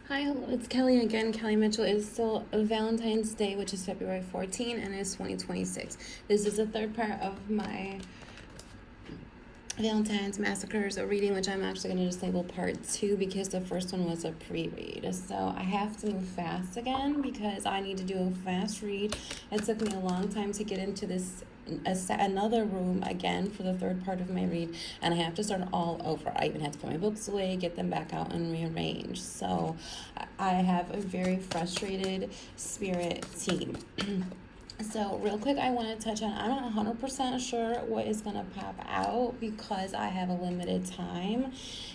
Hi, hello, it's Kelly again. Kelly Mitchell. It is still Valentine's Day, which is February 14, and it's 2026. This is the third part of my Valentine's Massacres reading, which I'm actually going to just label part 2 because the first one was a pre-read. So I have to move fast again because I need to do a fast read. It took me a long time to get into this another room again for the third part of my read, and I have to start all over. I even had to put my books away, get them back out, and rearrange. So I have a very frustrated spirit team. So real quick, I want to touch on, I'm not 100% sure what is going to pop out because I have a limited time.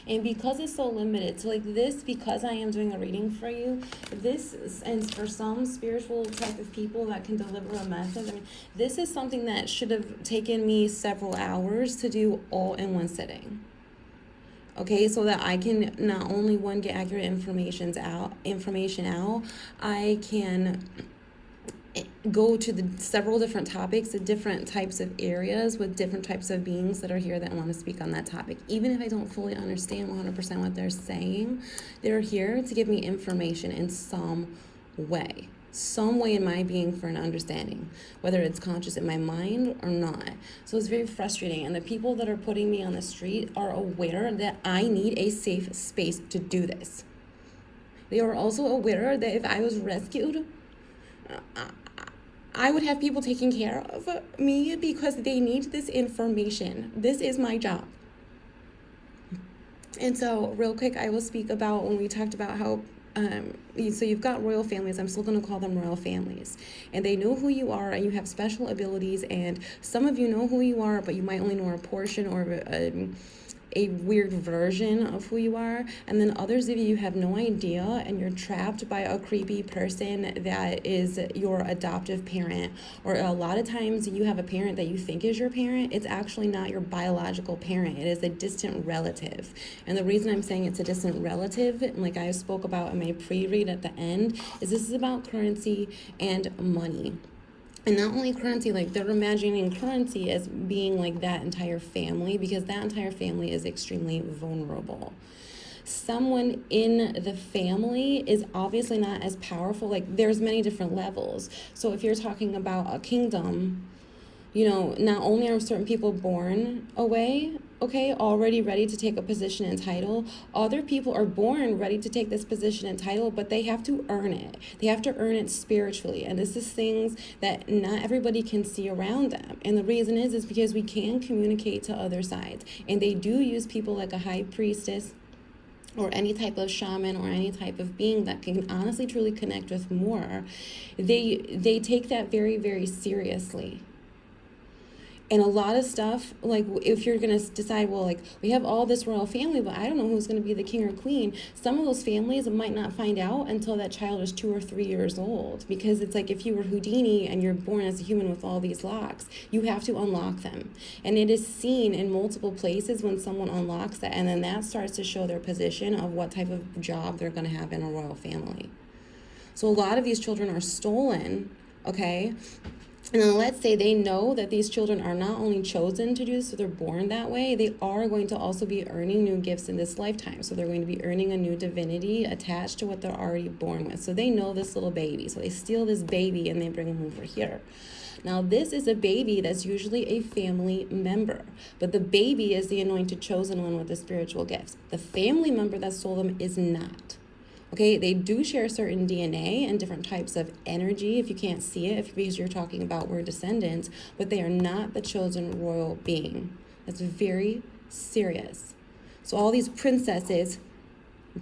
And because it's so limited, so like this, because I am doing a reading for you, this, and for some spiritual type of people that can deliver a message, I mean, this is something that should have taken me several hours to do all in one sitting. Okay, so that I can not only one, get accurate information out, I can go to the several different topics, the different types of areas with different types of beings that are here that want to speak on that topic. Even if I don't fully understand 100% what they're saying, they're here to give me information in some way in my being for an understanding, whether it's conscious in my mind or not. So it's very frustrating. And the people that are putting me on the street are aware that I need a safe space to do this. They are also aware that if I was rescued, I would have people taking care of me because they need this information. This is my job. And so real quick, I will speak about when we talked about how so you've got royal families. I'm still going to call them royal families, and they know who you are, and you have special abilities, and some of you know who you are, but you might only know a portion or a weird version of who you are. And then others of you have no idea, and you're trapped by a creepy person that is your adoptive parent. Or a lot of times you have a parent that you think is your parent. It's actually not your biological parent. It is a distant relative. And the reason I'm saying it's a distant relative, like I spoke about in my pre-read at the end, is this is about currency and money. And not only currency, like they're imagining currency as being like that entire family, because that entire family is extremely vulnerable. Someone in the family is obviously not as powerful. Like there's many different levels. So if you're talking about a kingdom, not only are certain people born away, okay, already ready to take a position and title, other people are born ready to take this position and title, but they have to earn it. They have to earn it spiritually. And this is things that not everybody can see around them. And the reason is because we can communicate to other sides. And they do use people like a high priestess or any type of shaman or any type of being that can honestly truly connect with more. They take that very, very seriously. And a lot of stuff, like if you're going to decide, well, like we have all this royal family, but I don't know who's going to be the king or queen. Some of those families might not find out until that child is 2 or 3 years old, because it's like if you were Houdini and you're born as a human with all these locks, you have to unlock them. And it is seen in multiple places when someone unlocks that, and then that starts to show their position of what type of job they're going to have in a royal family. So a lot of these children are stolen, okay? And then let's say they know that these children are not only chosen to do this, so they're born that way, they are going to also be earning new gifts in this lifetime. So they're going to be earning a new divinity attached to what they're already born with. So they know this little baby. So they steal this baby and they bring him over here. Now, this is a baby that's usually a family member, but the baby is the anointed chosen one with the spiritual gifts. The family member that stole them is not. Okay, they do share certain DNA and different types of energy, if you can't see it, because you're talking about we're descendants, but they are not the chosen royal being. That's very serious. So all these princesses,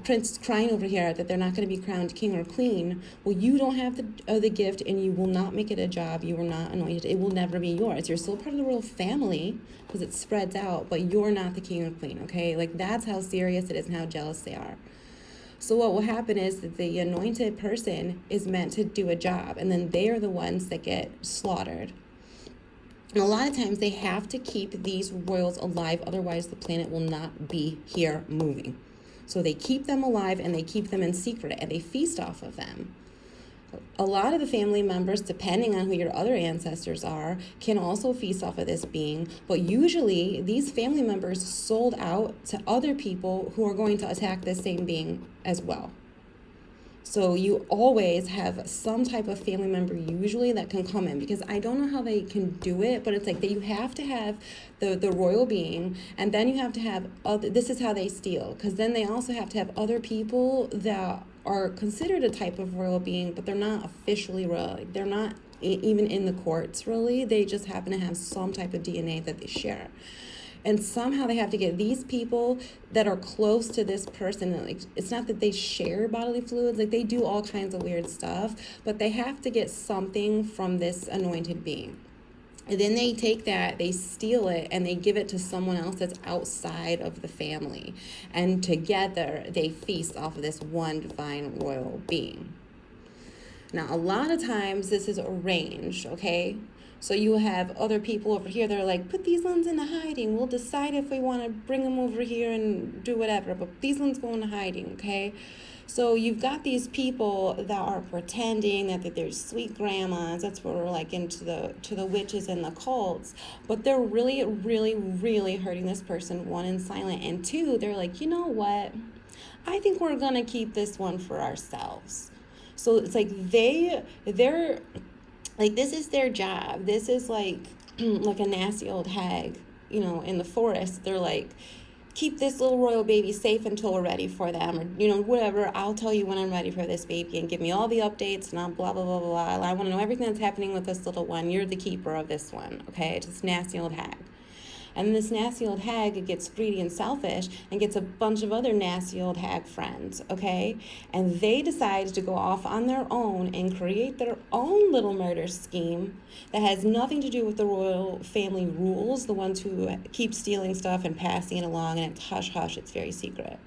prince crying over here that they're not going to be crowned king or queen, well, you don't have the gift, and you will not make it a job. You are not anointed. It will never be yours. You're still part of the royal family because it spreads out, but you're not the king or queen, okay? Like that's how serious it is and how jealous they are. So what will happen is that the anointed person is meant to do a job, and then they are the ones that get slaughtered. And a lot of times they have to keep these royals alive, otherwise the planet will not be here moving. So they keep them alive, and they keep them in secret, and they feast off of them. A lot of the family members, depending on who your other ancestors are, can also feast off of this being. But usually, these family members sold out to other people who are going to attack this same being as well. So you always have some type of family member usually that can come in, because I don't know how they can do it, but it's like that you have to have the royal being, and then you have to have other, this is how they steal, because then they also have to have other people that are considered a type of royal being, but they're not officially royal. Like, they're not even in the courts really. They just happen to have some type of DNA that they share. And somehow they have to get these people that are close to this person. Like, it's not that they share bodily fluids, like they do all kinds of weird stuff, but they have to get something from this anointed being. And then they take that, they steal it, and they give it to someone else that's outside of the family. And together they feast off of this one divine royal being. Now, a lot of times this is arranged, okay? So you have other people over here that are like, put these ones into hiding. We'll decide if we want to bring them over here and do whatever, but these ones go into hiding, okay? So you've got these people that are pretending that they're sweet grandmas. That's where we're like into the witches and the cults. But they're really, really, really hurting this person, one, in silent, and two, they're like, you know what? I think we're going to keep this one for ourselves. So it's like they're like, this is their job. This is like like a nasty old hag, you know, in the forest. They're like, keep this little royal baby safe until we're ready for them, or, you know, whatever. I'll tell you when I'm ready for this baby, and give me all the updates, and I'll blah, blah, blah, blah. I want to know everything that's happening with this little one. You're the keeper of this one, okay? It's this nasty old hag. And this nasty old hag gets greedy and selfish and gets a bunch of other nasty old hag friends, okay? And they decide to go off on their own and create their own little murder scheme that has nothing to do with the royal family rules, the ones who keep stealing stuff and passing it along, and it's hush hush, it's very secret.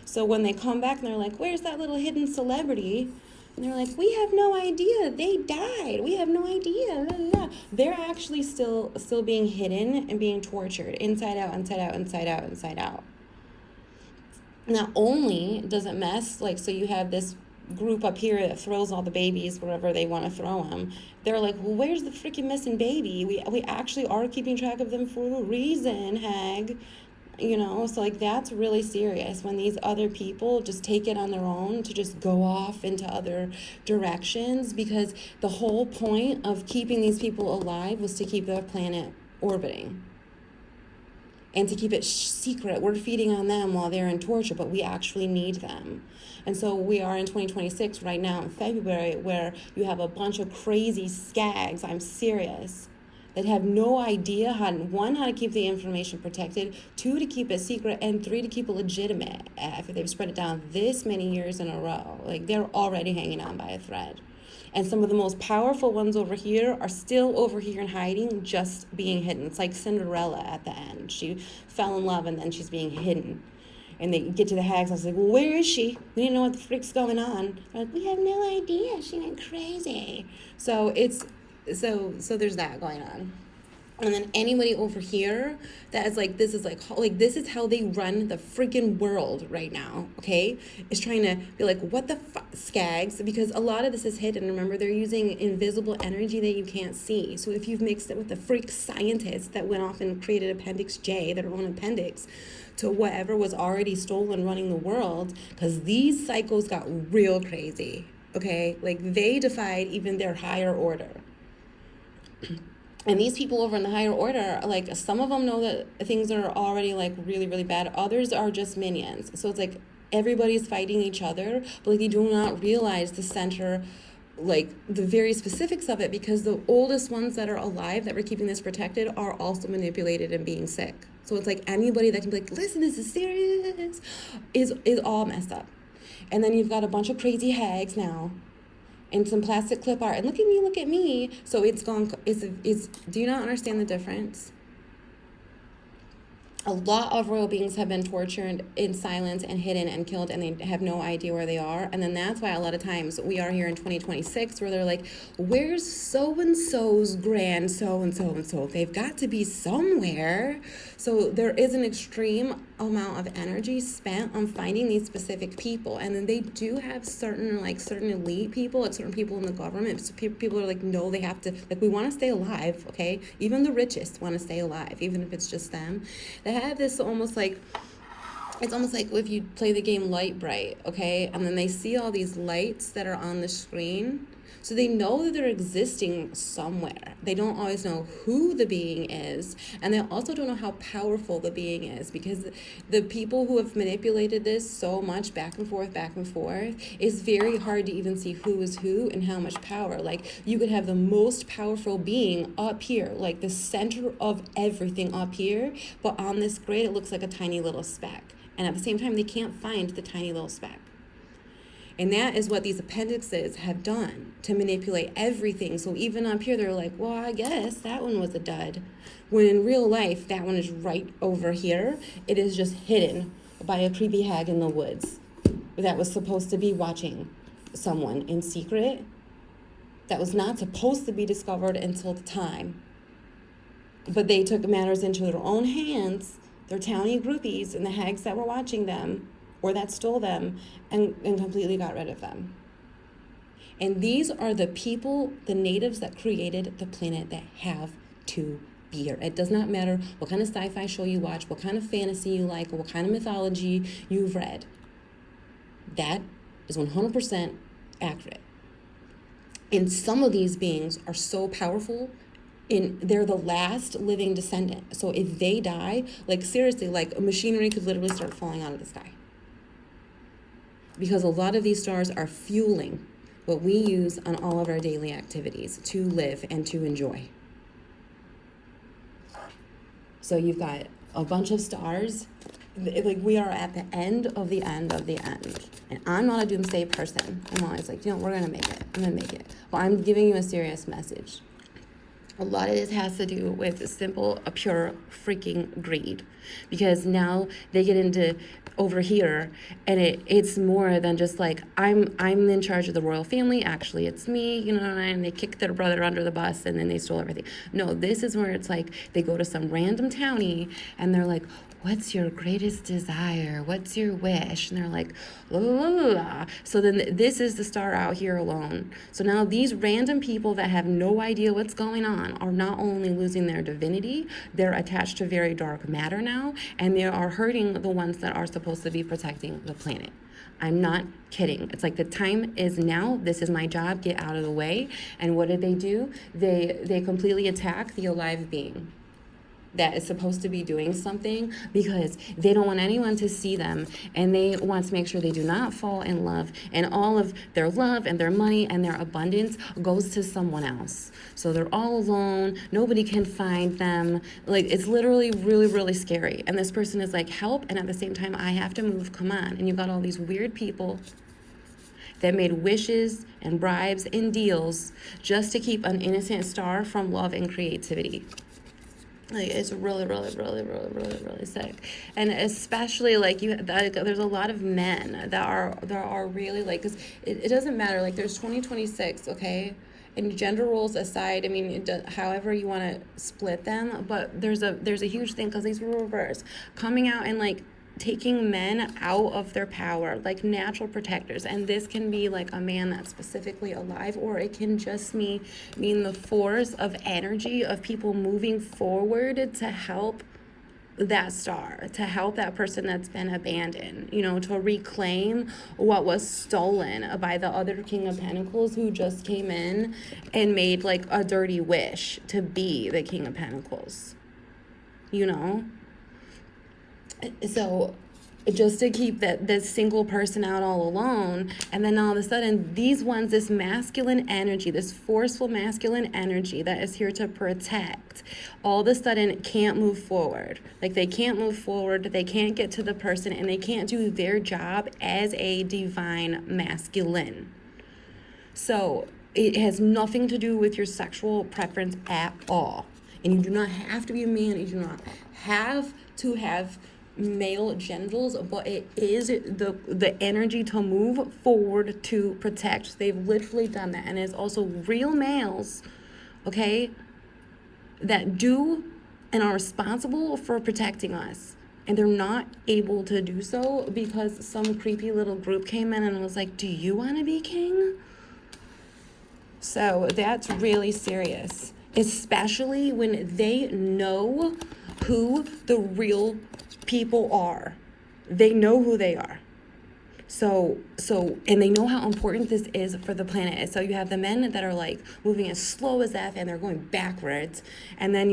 So when they come back and they're like, where's that little hidden celebrity? And they're like, we have no idea. They died. We have no idea. Blah, blah, blah. They're actually still being hidden and being tortured inside out, inside out, inside out, inside out. Not only does it mess, like, so you have this group up here that throws all the babies wherever they want to throw them. They're like, well, where's the freaking missing baby? We actually are keeping track of them for a reason, hag. You know, so like that's really serious when these other people just take it on their own to just go off into other directions, because the whole point of keeping these people alive was to keep the planet orbiting and to keep it secret. We're feeding on them while they're in torture, but we actually need them. And so we are in 2026 right now in February, where you have a bunch of crazy skags, I'm serious, that have no idea how to keep the information protected, two, to keep it secret, and three, to keep it legitimate after they've spread it down this many years in a row. Like, they're already hanging on by a thread. And some of the most powerful ones over here are still over here in hiding, just being hidden. It's like Cinderella at the end. She fell in love and then she's being hidden. And they get to the hags, and I was like, well, where is she? We didn't know what the frick's going on. They're like, we have no idea. She went crazy. So it's so there's that going on. And then anybody over here that is like, this is how they run the freaking world right now, okay? Is trying to be like, what the fuck, skags? Because a lot of this is hidden. Remember, they're using invisible energy that you can't see. So if you've mixed it with the freak scientists that went off and created Appendix J, their own appendix, to whatever was already stolen running the world, because these psychos got real crazy, okay? Like, they defied even their higher order. And these people over in the higher order, like, some of them know that things are already, like, really, really bad. Others are just minions. So it's like everybody's fighting each other, but, like, they do not realize the center, like, the very specifics of it, because the oldest ones that are alive that were keeping this protected are also manipulated and being sick. So it's like anybody that can be like, listen, this is serious, is all messed up. And then you've got a bunch of crazy hags now and some plastic clip art, and look at me. So it's gone. Do you not understand the difference? A lot of royal beings have been tortured in silence and hidden and killed, and they have no idea where they are. And then that's why a lot of times we are here in 2026 where they're like, where's so-and-so's grand so-and-so? They've got to be somewhere. So there is an extreme amount of energy spent on finding these specific people. And then they do have certain elite people, like certain people in the government. So people are like, no, they have to, like, we want to stay alive, okay? Even the richest want to stay alive, even if it's just them. They have this almost like It's almost like if you play the game Light Bright, okay? And then they see all these lights that are on the screen. So they know that they're existing somewhere. They don't always know who the being is. And they also don't know how powerful the being is, because the people who have manipulated this so much back and forth, it's very hard to even see who is who and how much power. Like, you could have the most powerful being up here, like the center of everything up here, but on this grid, it looks like a tiny little speck. And at the same time, they can't find the tiny little speck. And that is what these appendixes have done to manipulate everything. So even up here, they're like, well, I guess that one was a dud. When in real life, that one is right over here. It is just hidden by a creepy hag in the woods that was supposed to be watching someone in secret, that was not supposed to be discovered until the time. But they took matters into their own hands, their townie groupies and the hags that were watching them or that stole them, and completely got rid of them. And these are the people, the natives that created the planet, that have to be here. It does not matter what kind of sci-fi show you watch, what kind of fantasy you like, or what kind of mythology you've read. That is 100% accurate. And some of these beings are so powerful, they're the last living descendant. So if they die, like seriously, like machinery could literally start falling out of the sky. Because a lot of these stars are fueling what we use on all of our daily activities to live and to enjoy. So you've got a bunch of stars. Like, we are at the end of the end of the end. And I'm not a doomsday person. I'm always like, we're going to make it. I'm going to make it. But I'm giving you a serious message. A lot of this has to do with a pure freaking greed. Because now they get into over here, and it's more than just like, I'm in charge of the royal family. Actually, it's me, and they kick their brother under the bus, and then they stole everything. No, this is where it's like they go to some random townie, and they're like, what's your greatest desire? What's your wish? And they're like, la, la, la, la. So then this is the star out here alone. So now these random people that have no idea what's going on are not only losing their divinity, they're attached to very dark matter now, and they are hurting the ones that are supposed to be protecting the planet. I'm not kidding. It's like, the time is now. This is my job. Get out of the way. And what did they do? They completely attack the alive being that is supposed to be doing something, because they don't want anyone to see them, and they want to make sure they do not fall in love, and all of their love and their money and their abundance goes to someone else. So they're all alone, nobody can find them. Like, it's literally really, really scary. And this person is like, help, and at the same time, I have to move, come on. And you've got all these weird people that made wishes and bribes and deals just to keep an innocent star from love and creativity. Like, it's really, really, really, really, really, really sick. And especially there's a lot of men that are really like, because it doesn't matter. Like, there's 2026, okay? And gender roles aside, I mean, however you want to split them, but there's a huge thing, because these were reversed, coming out and like taking men out of their power, like natural protectors. And this can be like a man that's specifically alive, or it can just mean the force of energy of people moving forward to help that star, to help that person that's been abandoned, to reclaim what was stolen by the other King of Pentacles, who just came in and made like a dirty wish to be the King of Pentacles, So just to keep this single person out all alone, and then all of a sudden these ones, this masculine energy, this forceful masculine energy that is here to protect, all of a sudden can't move forward. Like, they can't move forward, they can't get to the person, and they can't do their job as a divine masculine. So it has nothing to do with your sexual preference at all. And you do not have to be a man, you do not have to have male genitals, but it is the energy to move forward to protect. They've literally done that. And it's also real males, okay, that do and are responsible for protecting us. And they're not able to do so because some creepy little group came in and was like, do you want to be king? So that's really serious, especially when they know who the real people are. They know who they are. So, and they know how important this is for the planet. So you have the men that are like moving as slow as F and they're going backwards. And then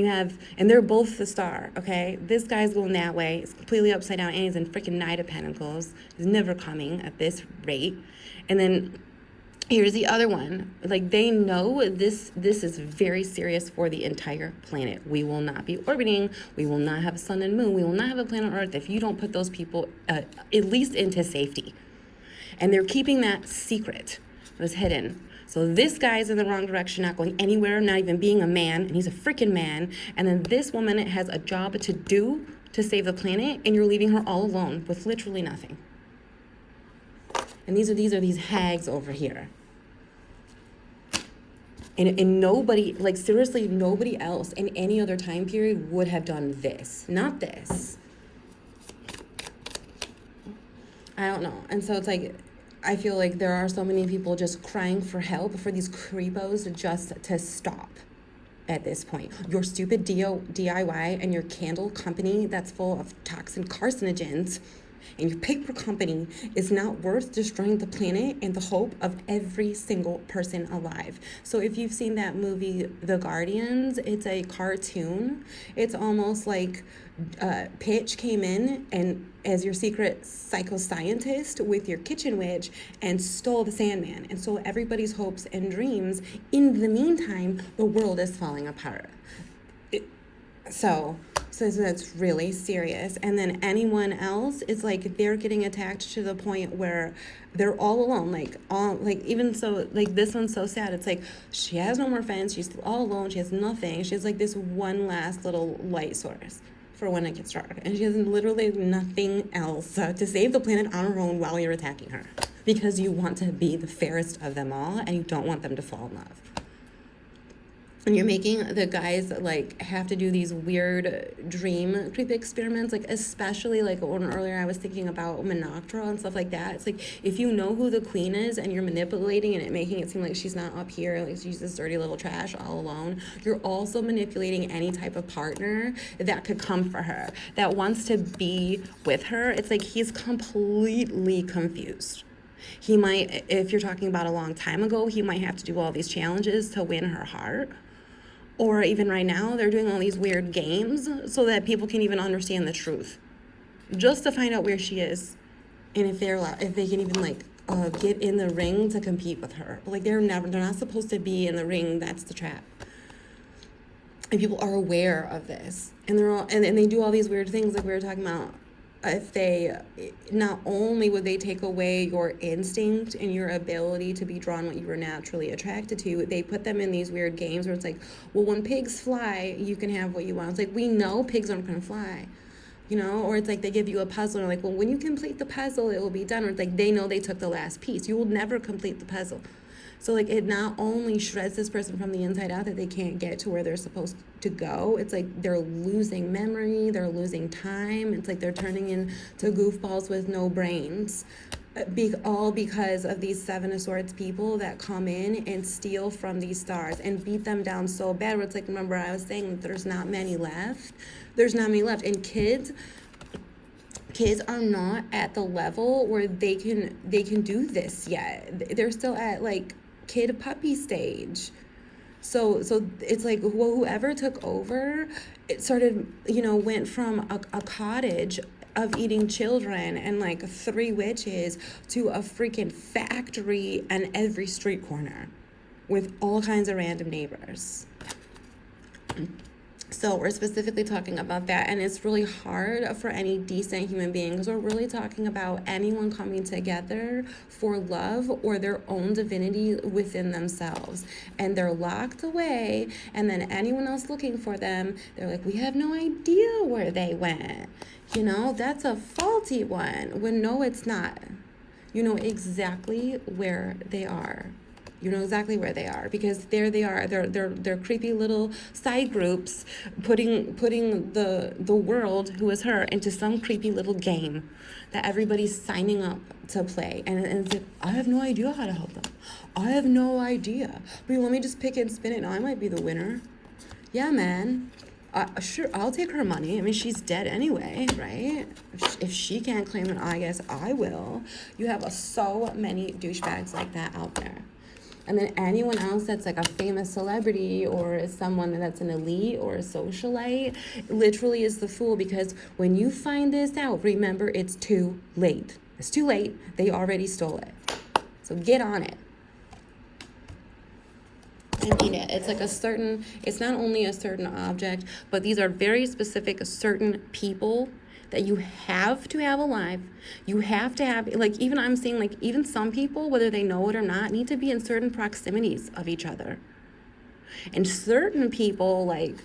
and they're both the star, okay? This guy's going that way. It's completely upside down and he's in freaking Knight of Pentacles. He's never coming at this rate. And then here's the other one. Like, they know this is very serious for the entire planet. We will not be orbiting. We will not have a sun and moon. We will not have a planet Earth if you don't put those people at least into safety. And they're keeping that secret. It was hidden. So this guy's in the wrong direction, not going anywhere, not even being a man, and he's a freaking man. And then this woman has a job to do to save the planet, and you're leaving her all alone with literally nothing. And these are these hags over here. And nobody, like seriously, nobody else in any other time period would have done this. Not this. I don't know. And so it's like, I feel like there are so many people just crying for help for these creepos just to stop at this point. Your stupid DIY and your candle company that's full of toxic carcinogens and your paper company is not worth destroying the planet and the hope of every single person alive. So if you've seen that movie, The Guardians, it's a cartoon. It's almost like Pitch came in and as your secret psychoscientist with your kitchen witch and stole the Sandman and stole everybody's hopes and dreams. In the meantime, the world is falling apart. So that's really serious. And then anyone else is like, they're getting attacked to the point where they're all alone. Like even so, like this one's so sad. It's like, she has no more friends. She's all alone. She has nothing. She has like this one last little light source for when it gets dark. And she has literally nothing else to save the planet on her own while you're attacking her. Because you want to be the fairest of them all and you don't want them to fall in love. And you're making the guys like have to do these weird dream creep experiments, like especially like when earlier I was thinking about Monoctral and stuff like that. It's like, if you know who the queen is and you're manipulating and it making it seem like she's not up here, like she's this dirty little trash all alone, you're also manipulating any type of partner that could come for her, that wants to be with her. It's like he's completely confused. He might, if you're talking about a long time ago, he might have to do all these challenges to win her heart. Or even right now, they're doing all these weird games so that people can even understand the truth. Just to find out where she is. And if they can even like get in the ring to compete with her. But like they're not supposed to be in the ring. That's the trap. And people are aware of this. And and they do all these weird things like we were talking about. If they, not only would they take away your instinct and your ability to be drawn what you were naturally attracted to, they put them in these weird games where it's like, well, when pigs fly, you can have what you want. It's like, we know pigs aren't going to fly, you know? Or it's like they give you a puzzle and they're like, well, when you complete the puzzle, it will be done. Or it's like they know they took the last piece. You will never complete the puzzle. So like it not only shreds this person from the inside out that they can't get to where they're supposed to go, it's like they're losing memory, they're losing time. It's like they're turning into goofballs with no brains. All because of these Seven of Swords people that come in and steal from these stars and beat them down so bad where it's like, remember I was saying that there's not many left. There's not many left. And kids are not at the level where they can do this yet. They're still at like kid puppy stage. So it's like whoever took over, it started, went from a cottage of eating children and like 3 witches to a freaking factory on every street corner with all kinds of random neighbors. So we're specifically talking about that, and it's really hard for any decent human being because we're really talking about anyone coming together for love or their own divinity within themselves, and they're locked away, and then anyone else looking for them, they're like, we have no idea where they went. That's a faulty one. When no, it's not. You know exactly where they are. You know exactly where they are because there they are. They're creepy little side groups putting the world, who is her, into some creepy little game that everybody's signing up to play. And it's like, I have no idea how to help them. I have no idea. But let me just pick and spin it. Now I might be the winner. Yeah, man. Sure, I'll take her money. I mean, she's dead anyway, right? If she can't claim it, I guess I will. You have so many douchebags like that out there. And then anyone else that's like a famous celebrity or is someone that's an elite or a socialite literally is the fool, because when you find this out, remember, it's too late. It's too late. They already stole it. So get on it. I mean it. It's like it's not only a certain object, but these are very specific, certain people that you have to have alive. You have to have, like, even I'm saying, like, even some people, whether they know it or not, need to be in certain proximities of each other. And certain people, like,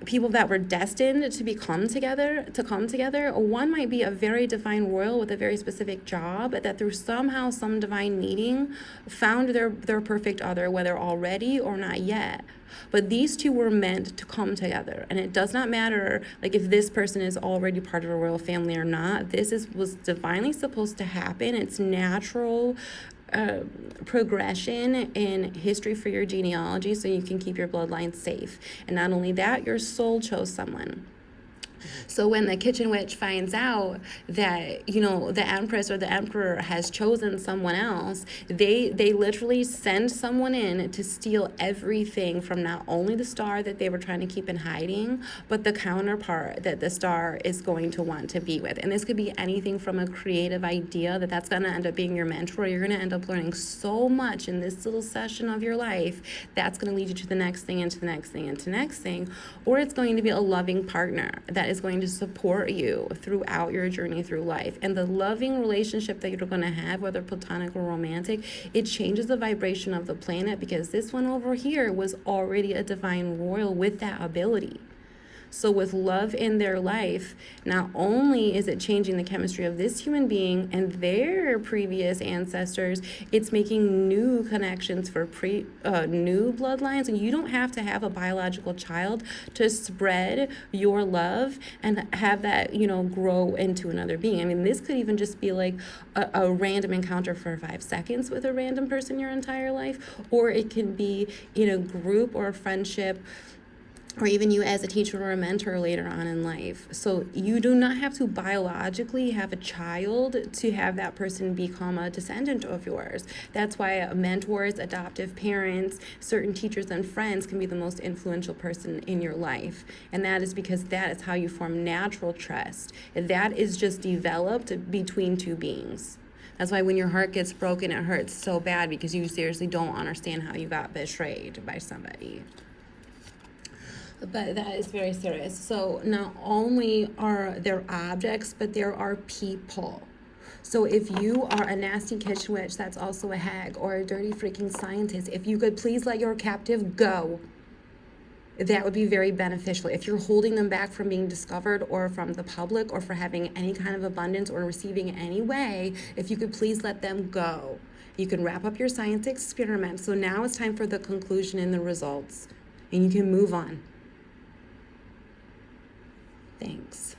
people that were destined to come together, one might be a very divine royal with a very specific job that through somehow some divine meeting found their perfect other, whether already or not yet. But these two were meant to come together, and it does not matter like if this person is already part of a royal family or not. Was divinely supposed to happen. It's natural progression in history for your genealogy, so you can keep your bloodline safe. And not only that, your soul chose someone. So when the kitchen witch finds out that, the empress or the emperor has chosen someone else, they literally send someone in to steal everything from not only the star that they were trying to keep in hiding, but the counterpart that the star is going to want to be with. And this could be anything from a creative idea that's going to end up being your mentor. You're going to end up learning so much in this little session of your life that's going to lead you to the next thing and to the next thing and to the next thing. Or it's going to be a loving partner that is going to support you throughout your journey through life. And the loving relationship that you're going to have, whether platonic or romantic, it changes the vibration of the planet, because this one over here was already a divine royal with that ability. So with love in their life, not only is it changing the chemistry of this human being and their previous ancestors, it's making new connections for new bloodlines. And you don't have to have a biological child to spread your love and have that, grow into another being. I mean, this could even just be like a random encounter for 5 seconds with a random person your entire life, or it can be in a group or a friendship, or even you as a teacher or a mentor later on in life. So you do not have to biologically have a child to have that person become a descendant of yours. That's why mentors, adoptive parents, certain teachers and friends can be the most influential person in your life. And that is because that is how you form natural trust. That is just developed between two beings. That's why when your heart gets broken, it hurts so bad, because you seriously don't understand how you got betrayed by somebody. But that is very serious. So not only are there objects, but there are people. So if you are a nasty kitchen witch that's also a hag, or a dirty freaking scientist, if you could please let your captive go, that would be very beneficial. If you're holding them back from being discovered or from the public or for having any kind of abundance or receiving any way, if you could please let them go, you can wrap up your science experiment. So now it's time for the conclusion and the results, and you can move on. Thanks.